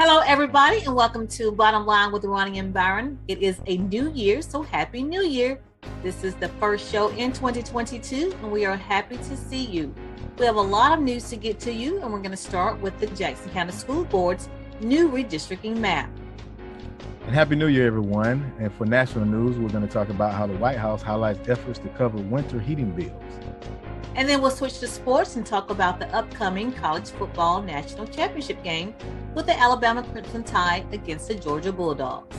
Hello, everybody, and welcome to Bottom Line with Roni Byron. It is a new year, so Happy New Year. This is the first show in 2022, and we are happy to see you. We have a lot of news to get to you, and we're going to start with the Jackson County School Board's new redistricting map. And Happy New Year, everyone. And for national news, we're going to talk about how the White House highlights efforts to cover winter heating bills. And then we'll switch to sports and talk about the upcoming college football national championship game with the Alabama Crimson Tide against the Georgia Bulldogs.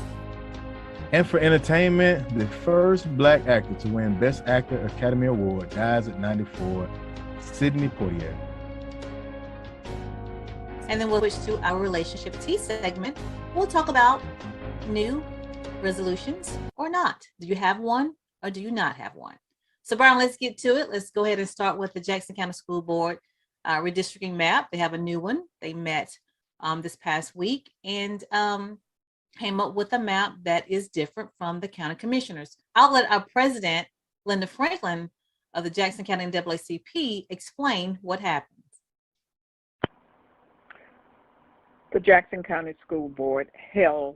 And for entertainment, the first Black actor to win Best Actor Academy Award dies at 94, Sidney Poitier. And then we'll switch to our relationship tea segment. We'll talk about new resolutions or not. Do you have one or do you not have one? So, Byron, let's get to it. Let's go ahead and start with the Jackson County School Board redistricting map. They have a new one. They met this past week and came up with a map that is different from the county commissioners. I'll let our president, Linda Franklin of the Jackson County NAACP, explain what happened. The Jackson County School Board held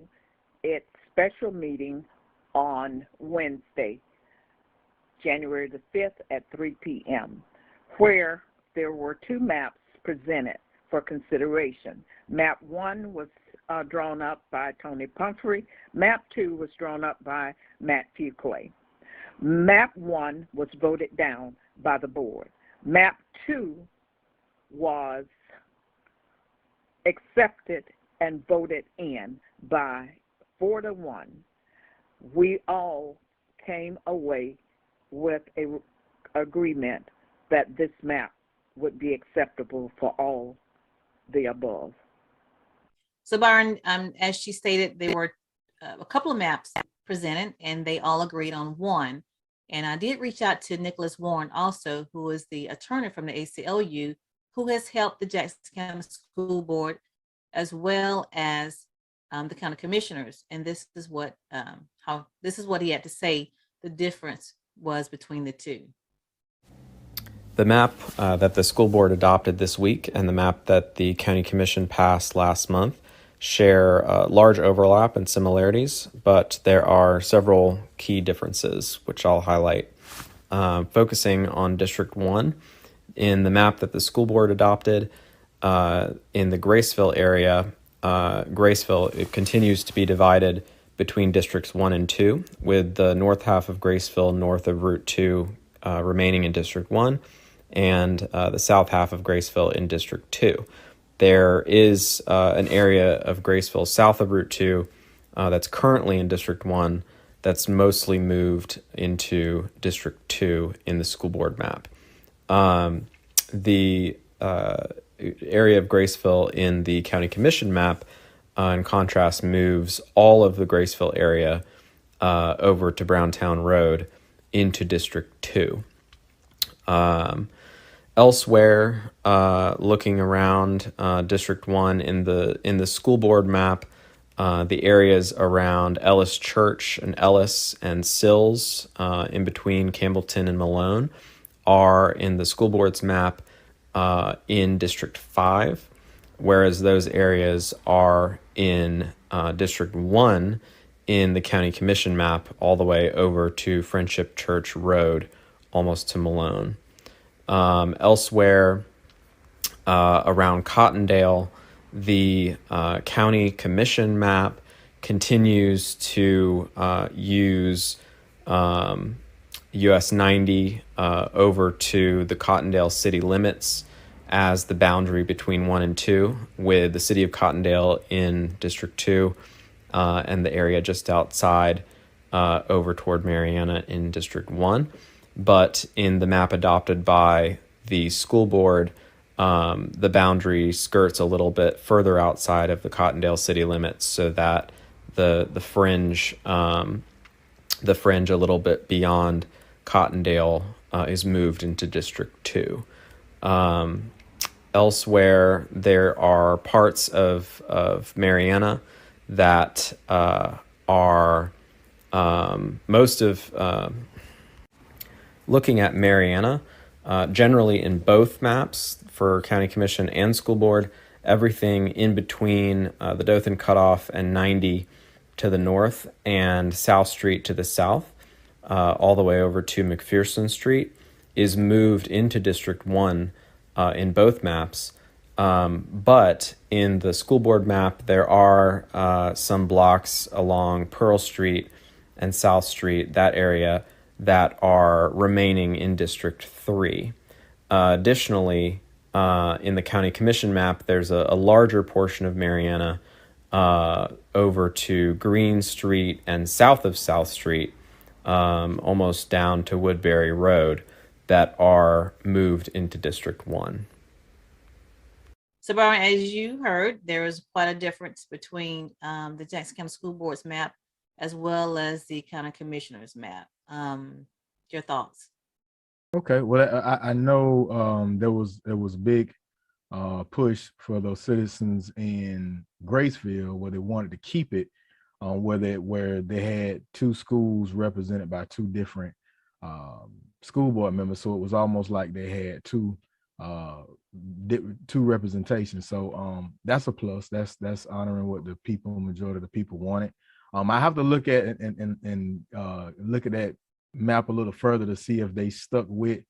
its special meeting on Wednesday, January the 5th at 3 p.m., where there were two maps presented for consideration. Map 1 was drawn up by Tony Pumphrey. Map 2 was drawn up by Matt Fuqua. Map 1 was voted down by the board. Map 2 was accepted and voted in by 4-1. We all came away with an agreement that this map would be acceptable for all the above. So, Byron, as she stated, there were a couple of maps presented, and they all agreed on one. And I did reach out to Nicholas Warren also, who is the attorney from the ACLU, who has helped the Jackson County School Board as well as the county commissioners. And this is what he had to say the difference was between the two. The map that the school board adopted this week and the map that the county commission passed last month share large overlap and similarities, but there are several key differences, which I'll highlight. Focusing on District 1, in the map that the school board adopted, in the Graceville area, it continues to be divided between Districts 1 and 2, with the north half of Graceville north of Route 2 remaining in District 1, and the south half of Graceville in District 2. There is an area of Graceville south of Route 2 that's currently in District 1 that's mostly moved into District 2 in the school board map. The area of Graceville in the county commission map, in contrast, moves all of the Graceville area over to Browntown Road into District 2. Elsewhere, looking around District 1 in the school board map, the areas around Ellis Church and Ellis and Sills, in between Campbellton and Malone, are in the school board's map in District 5, whereas those areas are in District 1 in the county commission map all the way over to Friendship Church Road, almost to Malone. Elsewhere around Cottondale, the county commission map continues to use US 90 over to the Cottondale city limits as the boundary between 1 and 2, with the city of Cottondale in District 2 and the area just outside over toward Mariana in District 1. But in the map adopted by the school board, the boundary skirts a little bit further outside of the Cottondale city limits, so that the fringe a little bit beyond Cottondale is moved into District 2. Elsewhere, there are parts of Mariana that are most of looking at Mariana, generally in both maps for County Commission and School Board, everything in between the Dothan Cutoff and 90 to the north and South Street to the south, all the way over to McPherson Street, is moved into District 1 in both maps. But in the school board map, there are some blocks along Pearl Street and South Street, that area, that are remaining in District 3. Additionally, in the county commission map, there's a larger portion of Mariana over to Green Street and south of South Street, almost down to Woodbury Road, that are moved into District 1. So, Byron, as you heard, there is quite a difference between the Jackson County School Board's map as well as the county commissioner's map. Your thoughts? Okay, well, I know there was a big push for those citizens in Graceville where they wanted to keep it, where they had two schools represented by two different school board members, so it was almost like they had two representations. So that's a plus. That's honoring what the majority of the people wanted. I have to look at and look at that map a little further to see if they stuck with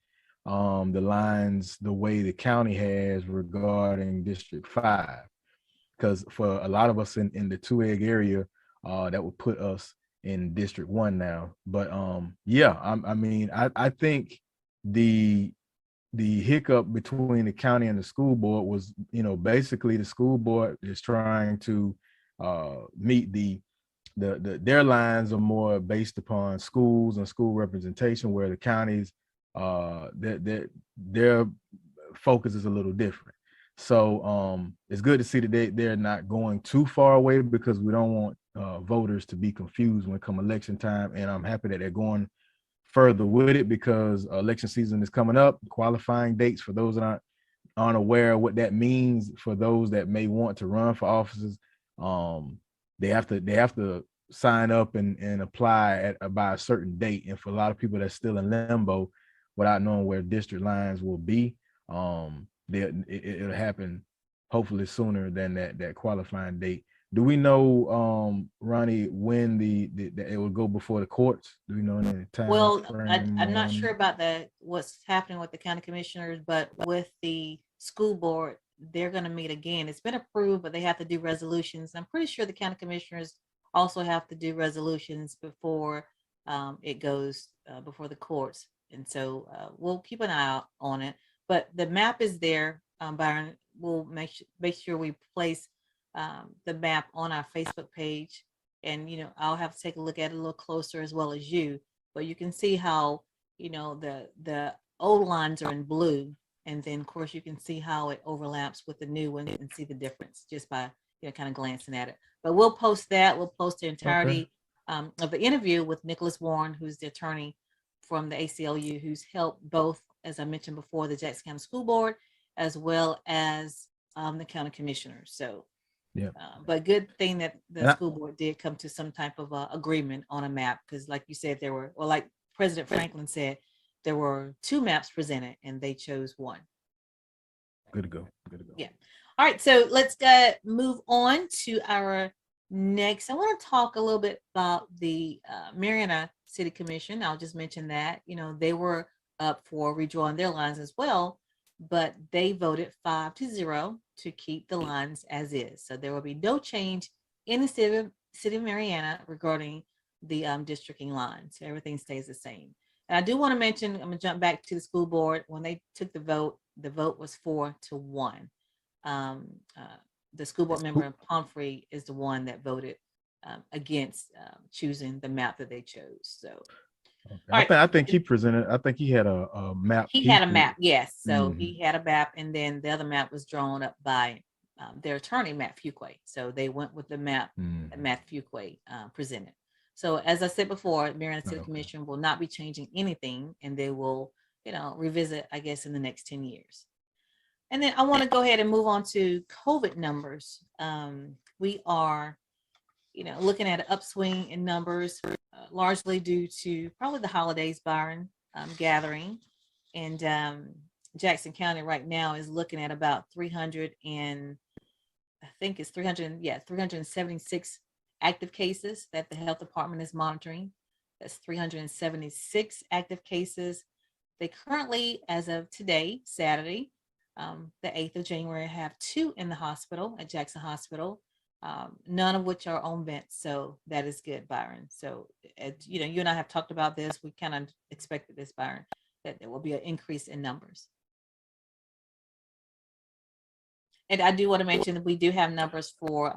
the lines the way the county has regarding District 5, because for a lot of us in the Two Egg area, that would put us in District 1 now. But yeah, I think the hiccup between the county and the school board was, basically the school board is trying to meet their lines are more based upon schools and school representation, where the counties their focus is a little different. So it's good to see that they're not going too far away, because we don't want voters to be confused when it come election time. And I'm happy that they're going further with it, because election season is coming up. Qualifying dates, for those that aren't aware of what that means, for those that may want to run for offices, they have to sign up and apply by a certain date. And for a lot of people that's still in limbo without knowing where district lines will be, it'll happen hopefully sooner than that qualifying date. Do we know, Roni, when it will go before the courts? Do we know any time? Well, I'm not sure about what's happening with the county commissioners, but with the school board, they're going to meet again. It's been approved, but they have to do resolutions. I'm pretty sure the county commissioners also have to do resolutions before it goes before the courts. And so we'll keep an eye out on it. But the map is there, Byron. We'll make sure we place the map on our Facebook page, and I'll have to take a look at it a little closer as well as you. But you can see how the old lines are in blue, and then of course you can see how it overlaps with the new one and see the difference just by kind of glancing at it. But we'll post that. We'll post the entirety of the interview with Nicholas Warren, who's the attorney from the ACLU, who's helped both, as I mentioned before, the Jackson County School Board as well as the county commissioners. So, yeah. But good thing that the school board did come to some type of agreement on a map, because, like you said, like President Franklin said, there were two maps presented, and they chose one. Good to go. Yeah. All right. So let's move on to our next. I want to talk a little bit about the Mariana City Commission. I'll just mention that, they were up for redrawing their lines as well, but they voted 5-0 to keep the lines as is. So there will be no change in the city of Mariana regarding the districting lines. So everything stays the same. And I do want to mention, I'm going to jump back to the school board. When they took the vote was 4-1. The school board member Humphrey is the one that voted against choosing the map that they chose. So okay. I think he presented. I think he had a map. He had a map, yes. So he had a map, and then the other map was drawn up by their attorney, Matt Fuquay. So they went with the map that Matt Fuquay presented. So as I said before, Mariana City Commission will not be changing anything, and they will, revisit, I guess, in the next 10 years. And then I want to go ahead and move on to COVID numbers. We are, looking at an upswing in numbers, largely due to probably the holidays, Byron, gathering. And Jackson County right now is looking at about 300 and I think it's 376 active cases that the health department is monitoring. That's 376 active cases. They currently, as of today, Saturday, the 8th of January, have 2 in the hospital at Jackson Hospital, none of which are on vents. So that is good, Byron. So, you know, you and I have talked about this. We kind of expected this, Byron, that there will be an increase in numbers. And I do want to mention that we do have numbers for,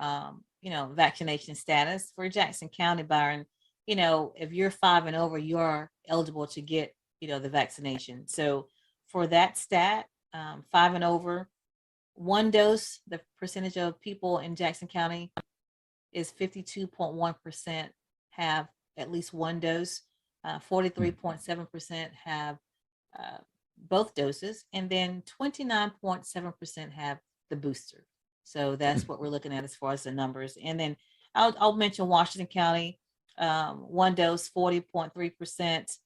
you know, vaccination status for Jackson County, Byron. You know, if you're 5 and over, you're eligible to get, you know, the vaccination. So for that stat, 5 and over, 1 dose, the percentage of people in Jackson County is 52.1% have at least 1 dose. 43.7% have both doses, and then 29.7% have the booster. So that's what we're looking at as far as the numbers. And then I'll mention Washington County, 1 dose, 40.3%,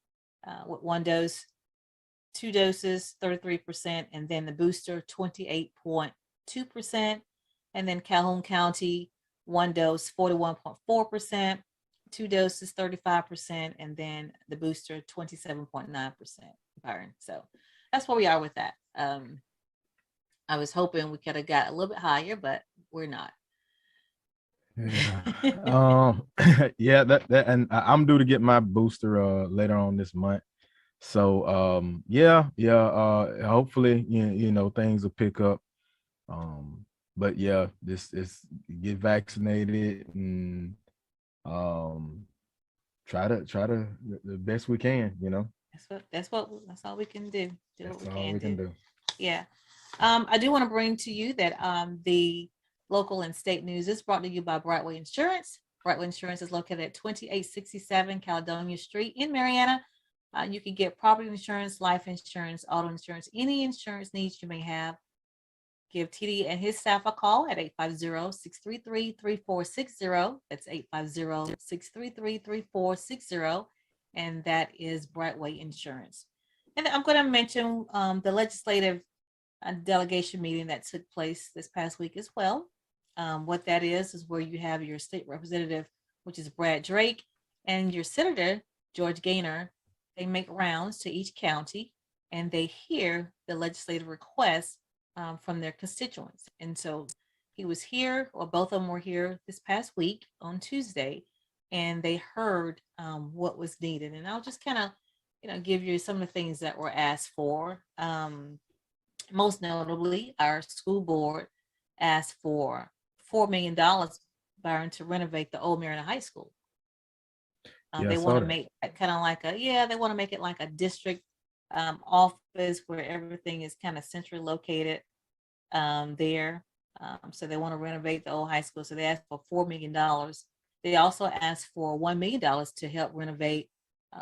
with 1 dose, 2 doses, 33%, and then the booster, 28.2%. And then Calhoun County, 1 dose, 41.4%, 2 doses, 35%, and then the booster, 27.9%, Byron. So that's where we are with that. I was hoping we could have got a little bit higher, but we're not. Yeah. Yeah, that and I'm due to get my booster later on this month. So hopefully you know things will pick up. But yeah, this is get vaccinated and try to the best we can, you know. That's all we can do. That's all we can do. Yeah. I do want to bring to you that the local and state news is brought to you by Brightway Insurance. Brightway Insurance is located at 2867 Caledonia Street in Mariana. You can get property insurance, life insurance, auto insurance, any insurance needs you may have. Give TD and his staff a call at 850-633-3460. That's 850-633-3460. And that is Brightway Insurance. And I'm going to mention the legislative delegation meeting that took place this past week as well. What that is where you have your state representative, which is Brad Drake, and your senator, George Gaynor. They make rounds to each county and they hear the legislative requests from their constituents. And so he was here, or both of them were here this past week on Tuesday, and they heard what was needed. And I'll just kind of, you know, give you some of the things that were asked for. Most notably, our school board asked for $4 million, Byron, to renovate the old Mariana High School. They want to make it kind of like they want to make it like a district office where everything is kind of centrally located there. So they want to renovate the old high school. So they asked for $4 million. They also asked for $1 million to help renovate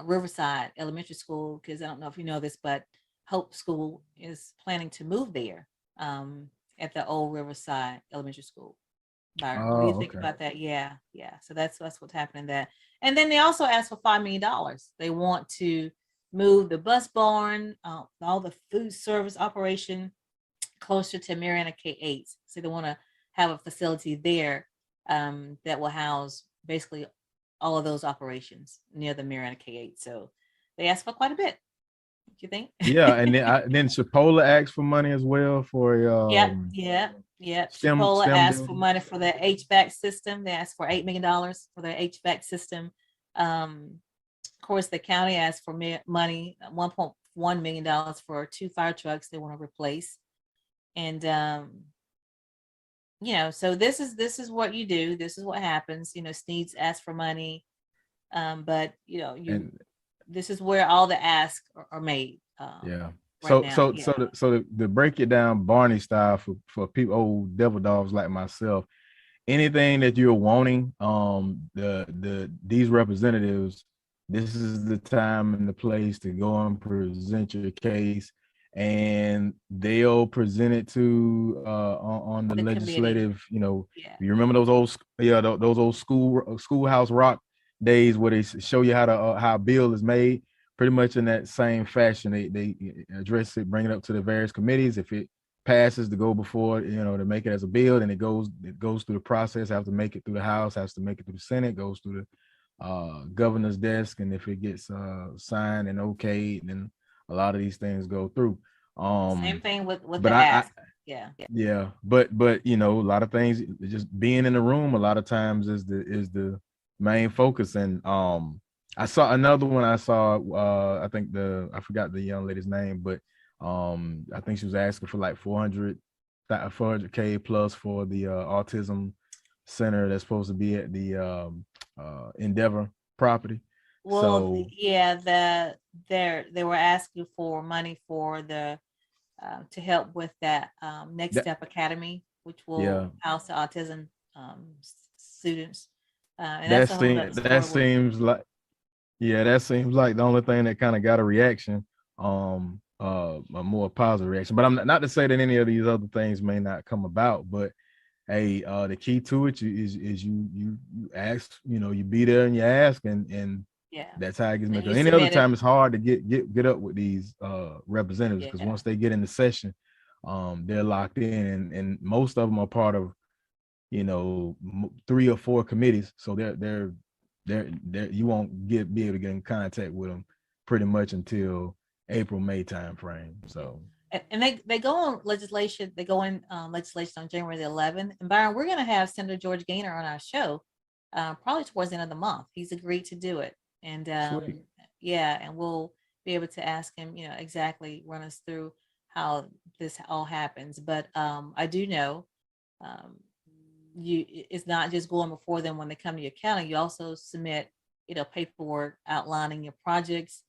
Riverside Elementary School, because I don't know if you know this, but Hope School is planning to move there at the old Riverside Elementary School. Byron, what do you think about that? Yeah. So that's what's happening there. And then they also asked for $5 million. They want to move the bus barn, all the food service operation closer to Mariana K-8. So they want to have a facility there that will house basically all of those operations near the Mariana K-8. So they asked for quite a bit. What do you think? Yeah, and then Chipola asked for money as well for Yep. Chipola asked for money for the HVAC system. They asked for $8 million for their HVAC system. Of course, the county asked for money, $1.1 million for 2 fire trucks they want to replace. And you know, so this is what you do. This is what happens. You know, Sneed's asked for money, but you know, this is where all the asks are made. To break it down Barney style for people, old devil dogs like myself, anything that you're wanting, these representatives, this is the time and the place to go and present your case, and they'll present it to on the legislative committee. You know, you remember those old schoolhouse rock days where they show you how a bill is made. Pretty much in that same fashion, they address it, bring it up to the various committees. If it passes to go before, to make it as a bill, and it goes through the process, have to make it through the House, has to make it through the Senate, goes through the governor's desk, and if it gets signed and okayed, then a lot of these things go through. Same thing with but the ask. Yeah, but a lot of things, just being in the room a lot of times is the main focus. And I saw another one. I think I forgot the young lady's name, but I think she was asking for like 400K plus for the autism center that's supposed to be at the Endeavor property. Well, yeah, they were asking for money for the to help with that Next Step Academy, which will house the autism students. And that's a whole other story. That seems like the only thing that kind of got a reaction, a more positive reaction. But I'm not to say that any of these other things may not come about, but hey, the key to it is you ask, you be there and you ask, and that's how it gets made. Any other time, it's hard to get up with these representatives, because once they get in the session, they're locked in, and most of them are part of 3 or 4 committees, so they're you won't be able to get in contact with them pretty much until April-May time frame. So and they go on legislation. They go in legislation on January the 11th. And Byron, we're going to have Senator George Gaynor on our show probably towards the end of the month. He's agreed to do it. And and we'll be able to ask him, exactly run us through how this all happens. But I do know it's not just going before them when they come to your county. You also submit, paperwork outlining your projects.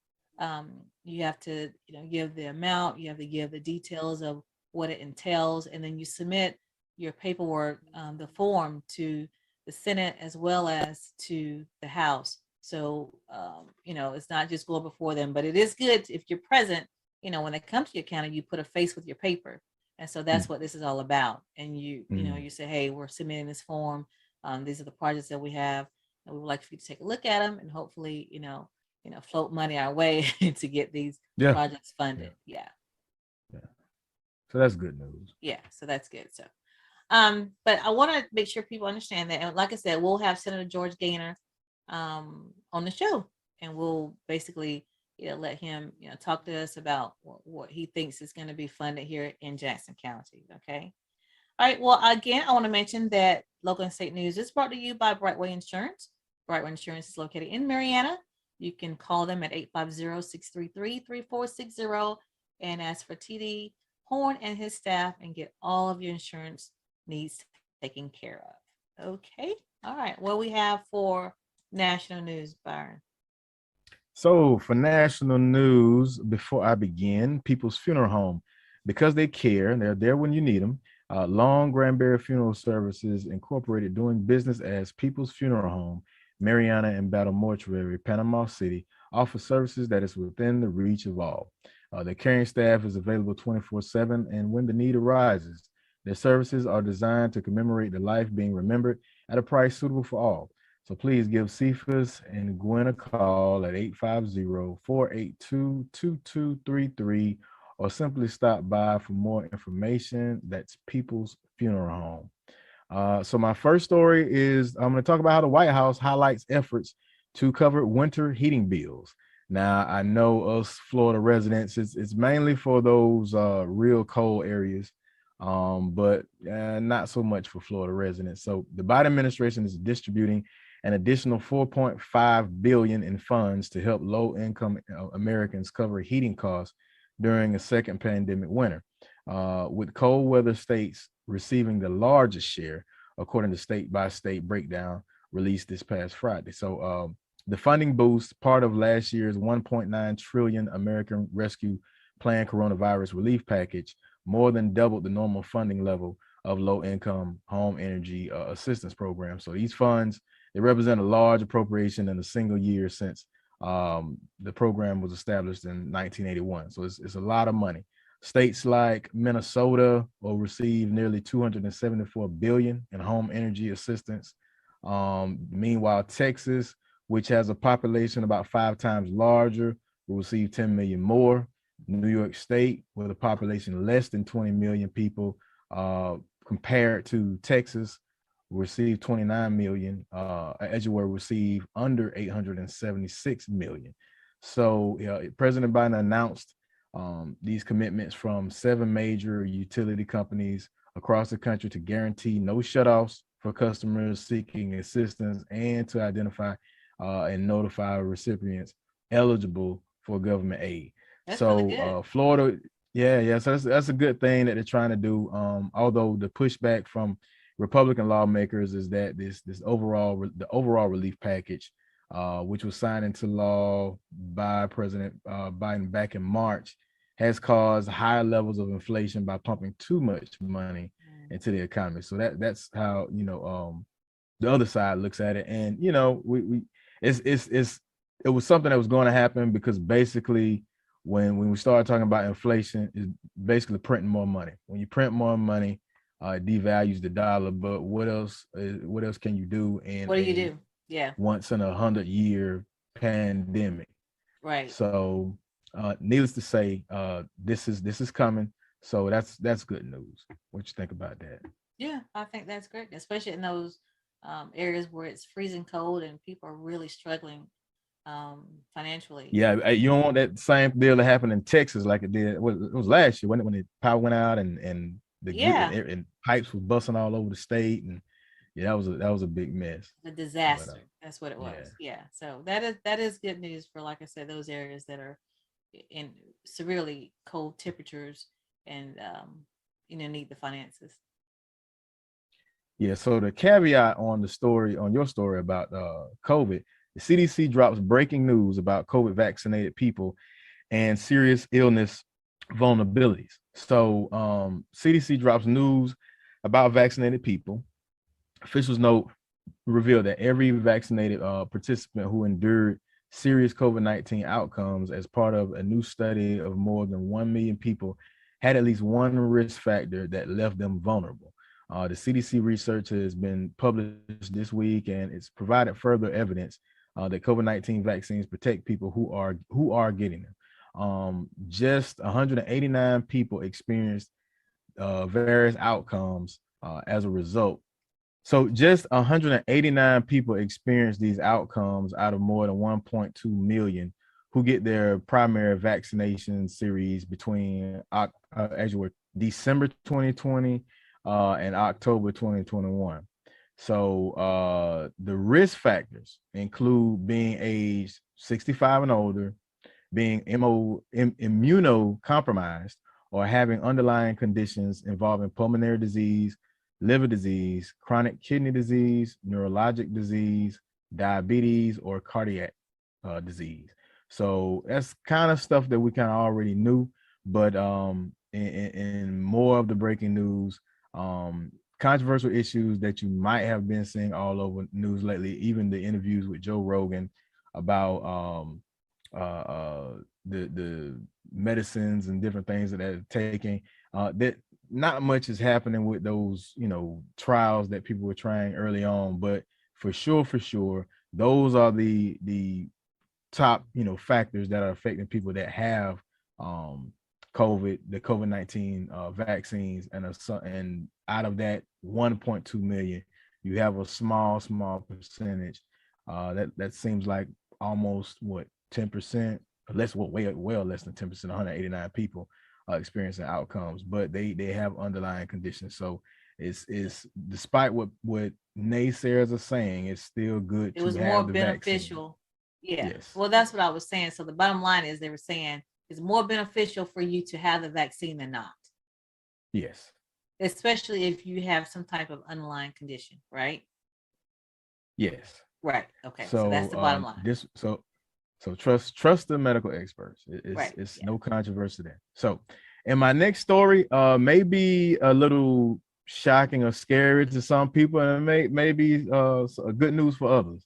You have to, give the amount, you have to give the details of what it entails, and then you submit your paperwork, the form, to the Senate as well as to the House. So, it's not just going before them, but it is good if you're present, when they come to your county, you put a face with your paper. And so that's what this is all about. And you say, hey, we're submitting this form. These are the projects that we have, and we would like for you to take a look at them and hopefully, float money our way to get these projects funded. Yeah. So that's good news. Yeah. So that's good. So, but I want to make sure people understand that. And like I said, we'll have Senator George Gaynor on the show, and we'll basically let him talk to us about what he thinks is going to be funded here in Jackson County. Okay. All right. Well, again, I want to mention that local and state news is brought to you by Brightway Insurance. Brightway Insurance is located in Mariana. You can call them at 850-633-3460 and ask for TD Horn and his staff and get all of your insurance needs taken care of. Okay. All right. What we have for national news, Byron? So for national news, before I begin, People's Funeral Home, because they care and they're there when you need them. Long Granbury Funeral Services Incorporated, doing business as People's Funeral Home, Mariana and Battle Mortuary, Panama City, offer services that is within the reach of all. Their caring staff is available 24/7, and when the need arises, their services are designed to commemorate the life being remembered at a price suitable for all. So please give Cephas and Gwen a call at 850-482-2233, or simply stop by for more information. That's People's Funeral Home. So my first story is I'm going to talk about how the White House highlights efforts to cover winter heating bills. Now, I know us Florida residents, it's mainly for those real cold areas, but not so much for Florida residents. So the Biden administration is distributing an additional $4.5 billion in funds to help low-income Americans cover heating costs during a second pandemic winter, with cold weather states receiving the largest share, according to state-by-state breakdown released this past Friday. So the funding boost, part of last year's $1.9 trillion American Rescue Plan coronavirus relief package, more than doubled the normal funding level of low-income home energy assistance programs. So these funds, they represent a large appropriation in a single year since the program was established in 1981. So it's a lot of money. States like Minnesota will receive nearly $274 billion in home energy assistance. Meanwhile, Texas, which has a population about 5 times larger, will receive $10 million more. New York State, with a population less than 20 million people, compared to Texas, received 29 million. Edgewater received under 876 million. So President Biden announced these commitments from 7 major utility companies across the country to guarantee no shutoffs for customers seeking assistance, and to identify and notify recipients eligible for government aid. That's So really good. Florida, yeah. So that's a good thing that they're trying to do. Although the pushback from Republican lawmakers is that the overall relief package, which was signed into law by President Biden back in March, has caused higher levels of inflation by pumping too much money into the economy. So that's how the other side looks at it, and it was something that was going to happen, because basically when we started talking about inflation, is basically printing more money. When you print more money, it devalues the dollar. But what else can you do? And what do you do? Yeah. Once in 100-year pandemic. Right. So needless to say, this is coming. So that's good news. What you think about that? Yeah, I think that's great, especially in those areas where it's freezing cold and people are really struggling financially. Yeah, you don't want that same deal to happen in Texas like it did. It was last year when the power went out and and pipes was busting all over the state, and yeah, that was a big mess. A disaster. That's what it was. Yeah. So that is good news for, like I said, those areas that are in severely cold temperatures and need the finances. Yeah. So the caveat on your story about COVID, the CDC drops breaking news about COVID vaccinated people and serious illness vulnerabilities. So CDC drops news about vaccinated people. Officials reveal that every vaccinated participant who endured serious COVID-19 outcomes as part of a new study of more than 1 million people had at least one risk factor that left them vulnerable. The CDC research has been published this week, and it's provided further evidence that COVID-19 vaccines protect people who are getting them. Just 189 people experienced various outcomes as a result. So just 189 people experienced these outcomes out of more than 1.2 million who get their primary vaccination series between December 2020 and October 2021. So the risk factors include being aged 65 and older, being immunocompromised, or having underlying conditions involving pulmonary disease, liver disease, chronic kidney disease, neurologic disease, diabetes, or cardiac disease. So that's kind of stuff that we kind of already knew, but in more of the breaking news, controversial issues that you might have been seeing all over news lately, even the interviews with Joe Rogan about the medicines and different things that they're taking, that not much is happening with those, trials that people were trying early on, but for sure, those are the top, factors that are affecting people that have the COVID-19 vaccines, and out of that 1.2 million, you have a small percentage that seems like almost 10%, well less than 10%, 189 people experiencing outcomes, but they have underlying conditions. So it's despite what naysayers are saying, it's still good. It was more beneficial. Yeah. Yes. Well, that's what I was saying. So the bottom line is they were saying it's more beneficial for you to have the vaccine than not. Yes. Especially if you have some type of underlying condition, right? Yes. Right. Okay. So that's the bottom line. So trust the medical experts. It's no controversy there. So, and my next story may be a little shocking or scary to some people, and it may be good news for others.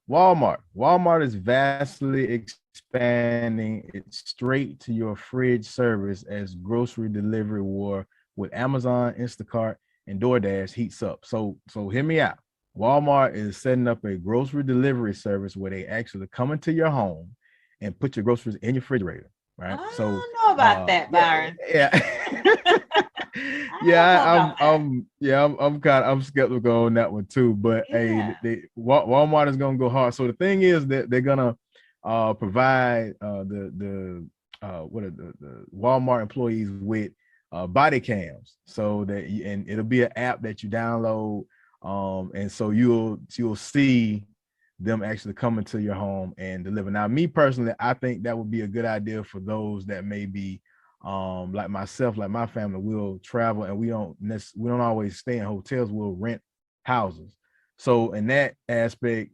Walmart is vastly expanding its straight to your fridge service as grocery delivery war with Amazon, Instacart, and DoorDash heats up. So hear me out. Walmart is setting up a grocery delivery service where they actually come into your home and put your groceries in your refrigerator. right? I So don't know about that, Byron. yeah. I don't know about that. I'm skeptical on that one too. But hey, Yeah. Walmart is gonna go hard. So the thing is that they're gonna provide the what are the Walmart employees with body cams, so that and it'll be an app that you download, and so you'll see them actually coming to your home and deliver. Now, me personally, I think that would be a good idea for those that may be like myself, like my family. Will travel and we don't always stay in hotels. We'll rent houses. So in that aspect,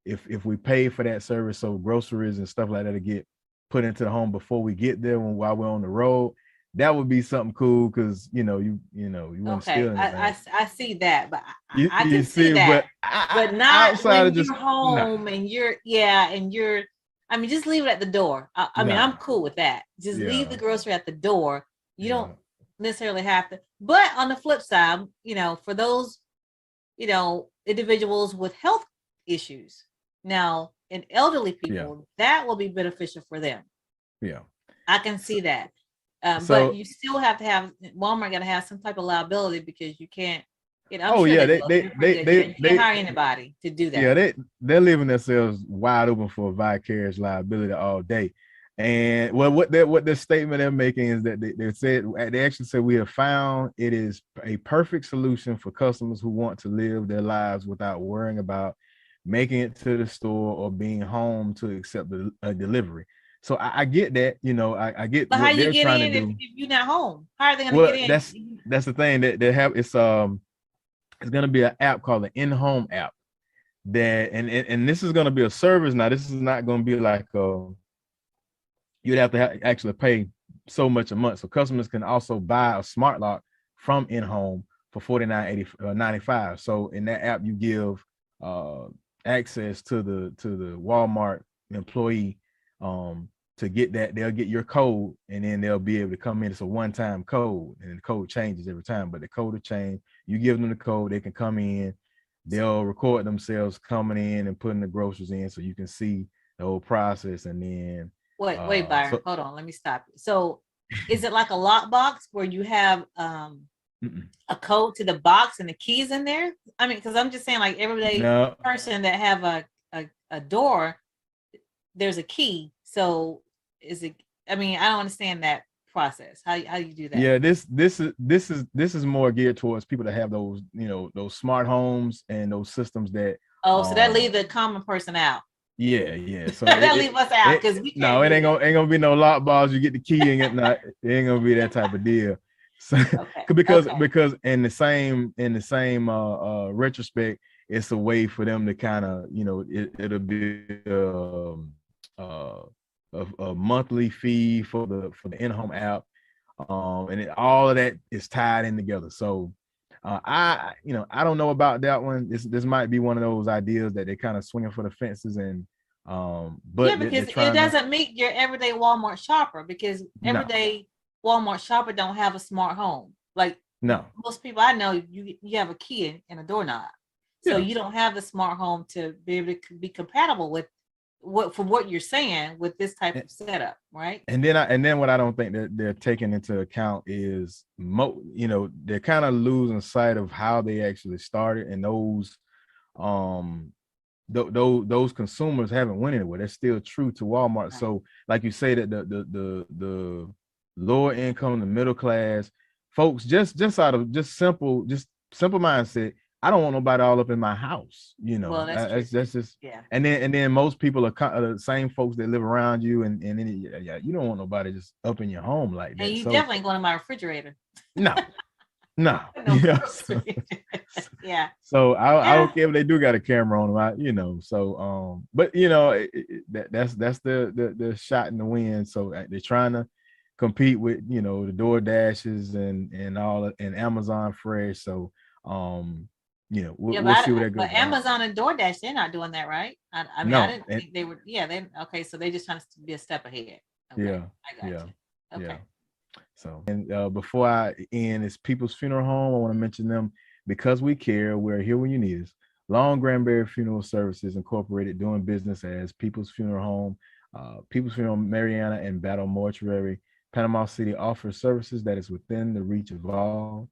if we pay for that service, so groceries and stuff like that to get put into the home before we get there while we're on the road, that would be something cool, because you wouldn't steal Okay, anything. I see that, but I You can see see, that, but but not outside when of just you're home and you're. I mean, just leave it at the door. I mean, I'm cool with that. Just leave the grocery at the door. You don't necessarily have to. But on the flip side, for those, individuals with health issues now and elderly people, that will be beneficial for them. Yeah, I can see that. So- But you still have to have Walmart got to have some type of liability, because you can't. I'm Oh, sure yeah, they they can't hire anybody to do that. yeah, they're leaving themselves wide open for vicarious liability all day. And well, what the statement they're making is that they actually said, we have found it is a perfect solution for customers who want to live their lives without worrying about making it to the store or being home to accept a delivery. So I get that, I get But how what you they're get trying in to if do. you're not home? How are they going to Well, get in? that's the thing that they have. It's going to be an app called the in-home app, that and this is going to be a service. Now, this is not going to be like you'd have to actually pay so much a month. So customers can also buy a smart lock from in-home for $49.95. So in that app, you give access to the Walmart employee to get that. They'll get your code, and then they'll be able to come in. It's a one-time code, and the code changes every time, but the code will change. You give them the code, they can come in, they'll record themselves coming in and putting the groceries in, so you can see the whole process. And then Wait, Byron, hold on, let me stop you. So is it like a lockbox where you have a code to the box and the keys in there? I mean, because I'm just saying, like, everyday person that have a door, there's a key. So is it? I mean, I don't understand that process. How you do that? Yeah, this is more geared towards people that have those those smart homes and those systems that. So that leave the common person out. Yeah. So that leave us out, because we can't. No, it ain't gonna be no lock balls. You get the key and it ain't gonna be that type of deal. So because in the same retrospect, it's a way for them to kind of it'll be a monthly fee for the in-home app, and all of that is tied in together. So I don't know about that one. This might be one of those ideas that they're kind of swinging for the fences, and but because it doesn't meet your everyday Walmart shopper, because everyday Walmart shopper don't have a smart home. Like, most people I know, you have a key and a doorknob, so you don't have the smart home to be able to be compatible with what you're saying with this type of setup, right? And then what I don't think that they're taking into account is they're kind of losing sight of how they actually started, and those consumers haven't went anywhere. They're still true to Walmart. Right. So like you say, that the lower income, the middle class folks, just out of simple mindset, I don't want nobody all up in my house. Well, that's just And then most people are the same folks that live around you, and then you don't want nobody just up in your home like that. And you definitely go to my refrigerator. No. Yeah. So I don't care if they do got a camera on them. So but that's the shot in the wind. So they're trying to compete with the DoorDashes and all, and Amazon Fresh. So we'll see where that goes. But Amazon and DoorDash, they're not doing that, right? I didn't think they were. Yeah, okay. So they just trying to be a step ahead. Okay, I got you. Okay. Yeah. So, and before I end, it's People's Funeral Home. I want to mention them because we care. We're here when you need us. Long Granbury Funeral Services Incorporated, doing business as People's Funeral Home. People's Funeral Mariana and Battle Mortuary, Panama City offers services that is within the reach of all.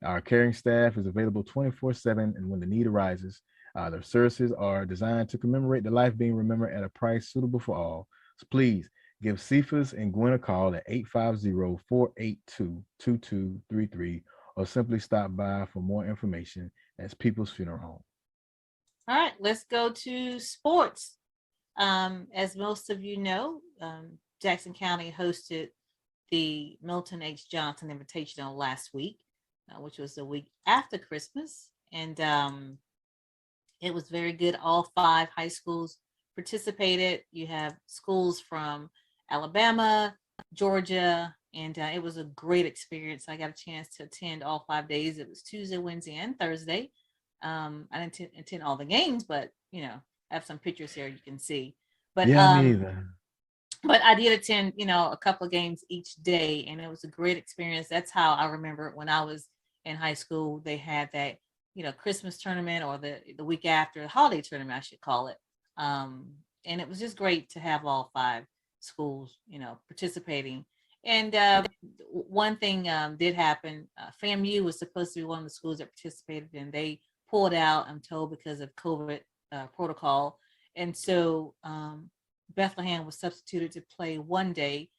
Our caring staff is available 24/7, and when the need arises, their services are designed to commemorate the life being remembered at a price suitable for all. So please give Cephas and Gwen a call at 850-482-2233 or simply stop by for more information. That's People's Funeral Home. All right, let's go to sports. As most of you know, Jackson County hosted the Milton H. Johnson Invitational last week, which was the week after Christmas. And it was very good. All 5 high schools participated. You have schools from Alabama, Georgia, and it was a great experience. I got a chance to attend all 5 days. It was Tuesday, Wednesday, and Thursday. I didn't attend all the games, but I have some pictures here you can see. But yeah, me either. But I did attend, a couple of games each day, and it was a great experience. That's how I remember when I was in high school. They had that, Christmas tournament, or the week after, the holiday tournament, I should call it. And it was just great to have all 5 schools, participating. And one thing did happen. FAMU was supposed to be one of the schools that participated, and they pulled out, I'm told, because of COVID protocol. And so Bethlehem was substituted to play one day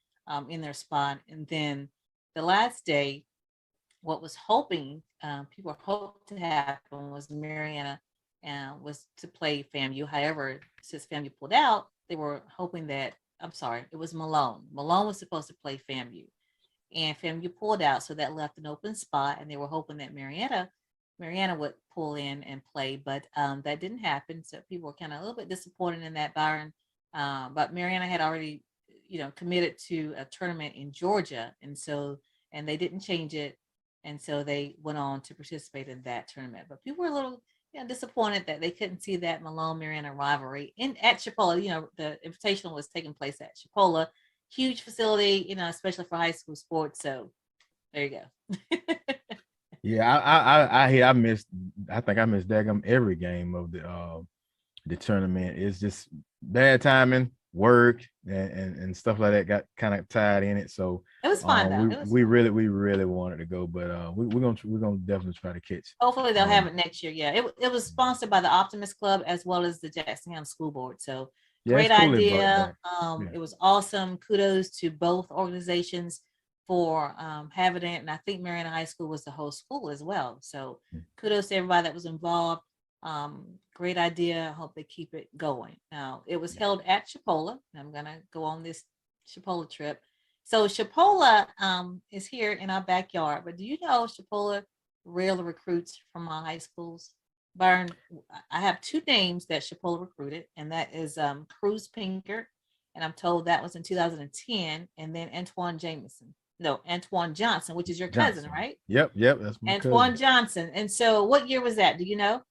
in their spot. And then the last day, what was people hoped to happen was Mariana was to play FAMU. However, since FAMU pulled out, they were hoping that, it was Malone. Malone was supposed to play FAMU, and FAMU pulled out. So that left an open spot, and they were hoping that Mariana would pull in and play, but that didn't happen. So people were kind of a little bit disappointed in that, Byron. But Mariana had already, committed to a tournament in Georgia, and they didn't change it, and so they went on to participate in that tournament. But people were a little, disappointed that they couldn't see that Malone-Mariana rivalry at Chipola. The Invitational was taking place at Chipola, huge facility, especially for high school sports. So there you go. Yeah, I missed. I think I missed daggum every game of the tournament. It's just bad timing, work, and stuff like that got kind of tied in it. So it was fun though. We really wanted to go, but we're gonna definitely try to catch. Hopefully they'll have it next year. Yeah, it was sponsored by the Optimist Club as well as the Jackson County School Board. So great idea. It was awesome. Kudos to both organizations for having it, and I think Mariana High School was the host school as well. So kudos to everybody that was involved. Great idea. I hope they keep it going. Now, it was held at Chipola. I'm gonna go on this Chipola trip. So Chipola is here in our backyard, but do you know Chipola really recruits from our high schools? Byron, I have 2 names that Chipola recruited, and that is Cruz Pinker, and I'm told that was in 2010, and then Antoine Johnson, which is your cousin, right? Yep, that's my Antoine cousin. Johnson. And so what year was that? Do you know?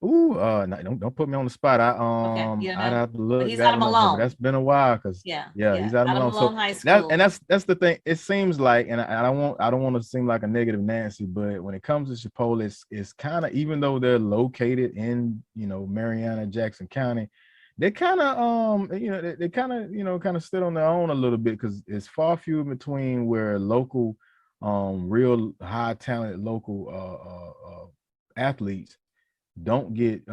Ooh, no, don't put me on the spot. Okay, I'd have to look. He's out of Malone. That's been a while, because yeah, he's out of Malone. Malone High School. That's the thing. It seems like, and I don't want to seem like a negative Nancy, but when it comes to Chipola, it's kind of, even though they're located in Mariana, Jackson County, they kind of they kind of stood on their own a little bit, because it's far few in between where local real high talented local athletes don't get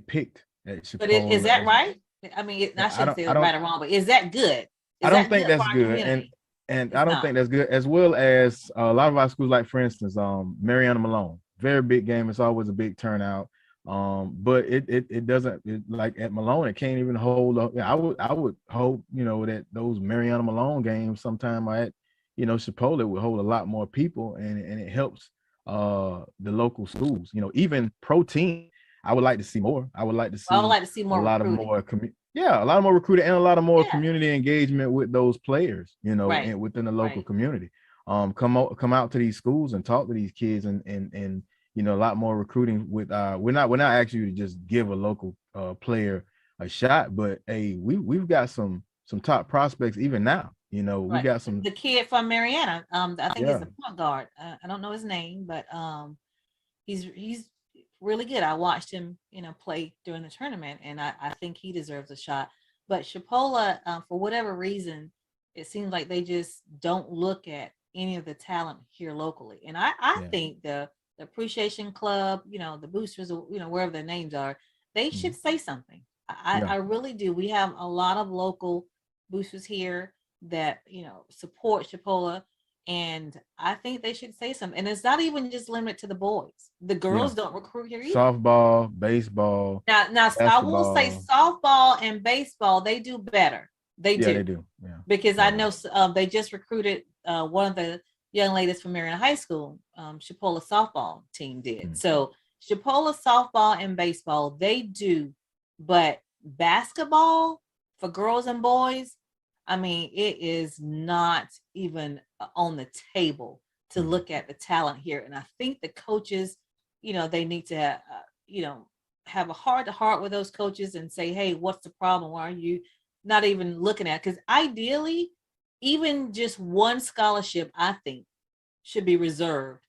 picked at Chipola. But is that right? I mean, I shouldn't say right or wrong, but is that good? I don't think that's good, and I don't think that's good. As well as a lot of our schools, like for instance, Mariana Malone, very big game. It's always a big turnout. But it doesn't, like at Malone, it can't even hold up. I would hope that those Mariana Malone games sometime at Chipola would hold a lot more people, and it helps the local schools. Even pro team, I would like to see more. I would like to see more a lot recruiting. A lot more recruiting, and a lot of more community engagement with those players, and within the local community. Come out to these schools and talk to these kids, and a lot more recruiting with we're not asking you to just give a local player a shot, but hey, we've got some top prospects even now. We got some. The kid from Mariana, I think he's the point guard. I don't know his name, but he's really good. I watched him, play during the tournament, and I think he deserves a shot. but Chipola, for whatever reason, it seems like they just don't look at any of the talent here locally. And I Yeah. think the Appreciation Club, the boosters, wherever their names are, they should Mhm. say something. Yeah. I really do. We have a lot of local boosters here that, support Chipola. And I think they should say something. And it's not even just limited to the boys. The girls Yeah. don't recruit here either. Softball, baseball, Now I will say basketball. softball and baseball, they do better. They Yeah, do. they do. Yeah. Because Yeah, I know they just recruited one of the young ladies from Mariana High School. Chipola softball team did. Mm. So Chipola softball and baseball, they do. But basketball for girls and boys, I mean, it is not even on the table to look at the talent here. And I think the coaches, they need to, have a heart to heart with those coaches and say, hey, what's the problem? Why are you not even looking at? Because ideally, even just one scholarship, I think, should be reserved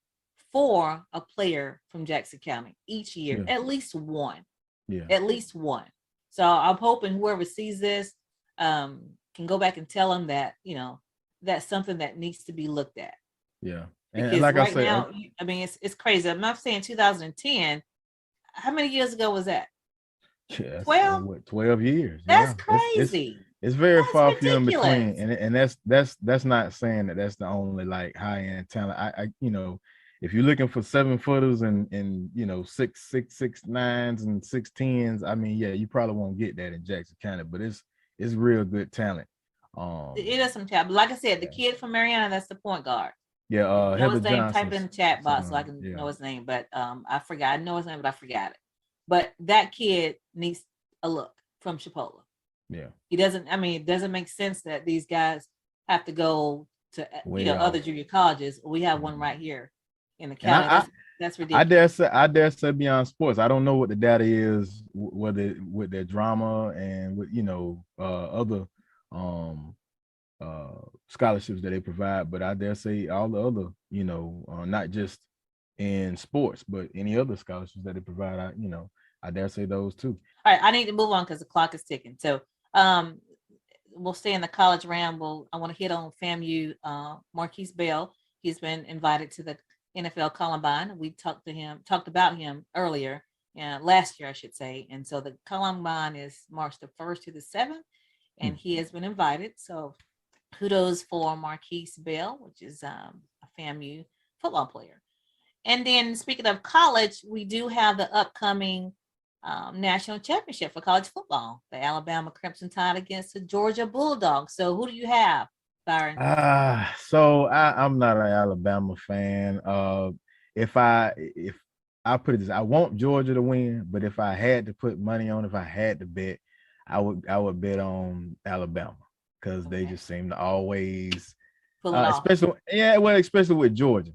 for a player from Jackson County each year, Yeah. at least one. Yeah. At least one. So I'm hoping whoever sees this can go back and tell them that, that's something that needs to be looked at. Yeah. Because like right I said, now, I mean, it's crazy. I'm not saying 2010. How many years ago was that? yes, 12? 12 years. That's Yeah. crazy. It's very That's far few in ridiculous. between. And that's not saying that that's the only like high end talent. I if you're looking for 7-footers and 6'9" and 6'10", I mean, yeah, you probably won't get that in Jackson County, but it's real good talent. It is some talent. But like I said, the kid from Mariana, that's the point guard. Yeah, Know Heather his name, type Johnson. it in the chat box so I can know his name. But I forgot. I know his name, but I forgot it. But that kid needs a look from Chipola. Yeah. He doesn't, I mean, it doesn't make sense that these guys have to go to Way other off. junior colleges. We have one right here in the county. That's ridiculous. I dare say beyond sports. I don't know what the data is, whether with their drama and with other scholarships that they provide, but I dare say all the other not just in sports but any other scholarships that they provide, I dare say those too. All right, I need to move on because the clock is ticking. So we'll stay in the college ramble. I want to hit on FAMU. Marquise Bell, he's been invited to the NFL Columbine. We talked about him earlier, last year, I should say. And so the Columbine is March the 1st to the 7th, and he has been invited. So kudos for Marquise Bell, which is a FAMU football player. And then speaking of college, we do have the upcoming national championship for college football, the Alabama Crimson Tide against the Georgia Bulldogs. So who do you have, Byron? So I'm not an Alabama fan. If I put it this, I want Georgia to win, but if I had to put money on, if I had to bet, I would bet on Alabama because they just seem to always especially with Georgia.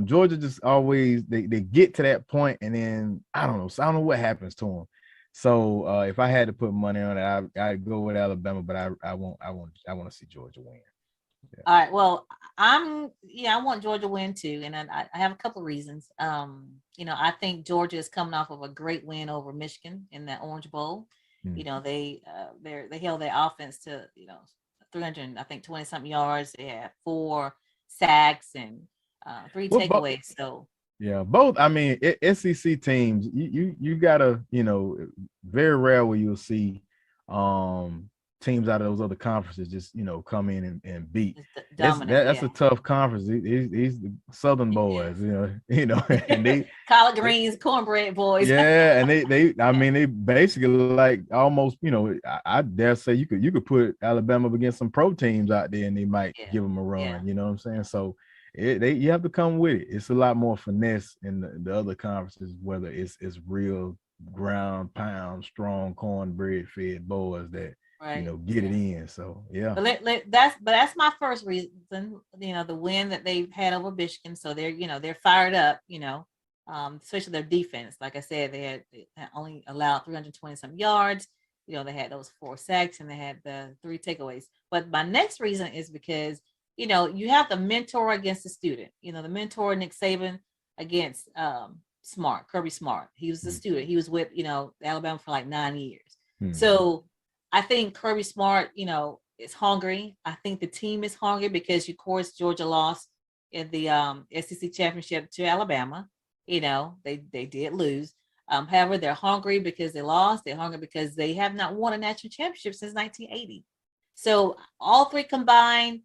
Georgia just always they get to that point and then I don't know what happens to them. So if I had to put money on it, I'd go with Alabama, but I want to see Georgia win. Yeah. All right. Well, I want Georgia to win too, and I have a couple of reasons. I think Georgia is coming off of a great win over Michigan in that Orange Bowl. They held their offense to 300, I think 20 something yards. They had 4 sacks and 3 takeaways. So yeah, both. I mean, SEC teams, you gotta, very rare where you'll see teams out of those other conferences just come in and beat. That's a tough conference. These the Southern boys, and they collard greens, cornbread boys. Yeah, and they basically like almost, I dare say you could put Alabama up against some pro teams out there and they might give them a run. Yeah. You know what I'm saying? So you have to come with it. It's a lot more finesse in the other conferences, whether it's real ground pound, strong cornbread fed boys that get it in. So yeah. But that's my first reason. The win that they've had over Michigan. So they're fired up. Especially their defense. Like I said, they had only allowed 320 some yards. They had those 4 sacks and they had the 3 takeaways. But my next reason is because you have the mentor against the student. The mentor Nick Saban against Kirby Smart. He was the student. He was with Alabama for like 9 years. So I think Kirby Smart, is hungry. I think the team is hungry because, of course, Georgia lost in the SEC championship to Alabama. They did lose. However, they're hungry because they lost. They're hungry because they have not won a national championship since 1980. So all three combined,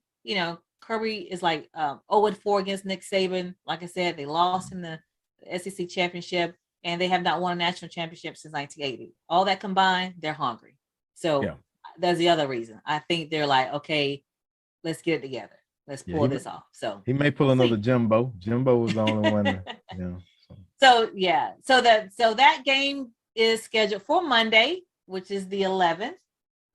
Kirby is like 0-4 against Nick Saban. Like I said, they lost in the SEC championship, and they have not won a national championship since 1980. All that combined, they're hungry. So that's the other reason. I think they're like, okay, let's get it together. Let's pull this off. So he may pull another Jimbo. Jimbo was the only one. So that game is scheduled for Monday, which is the 11th.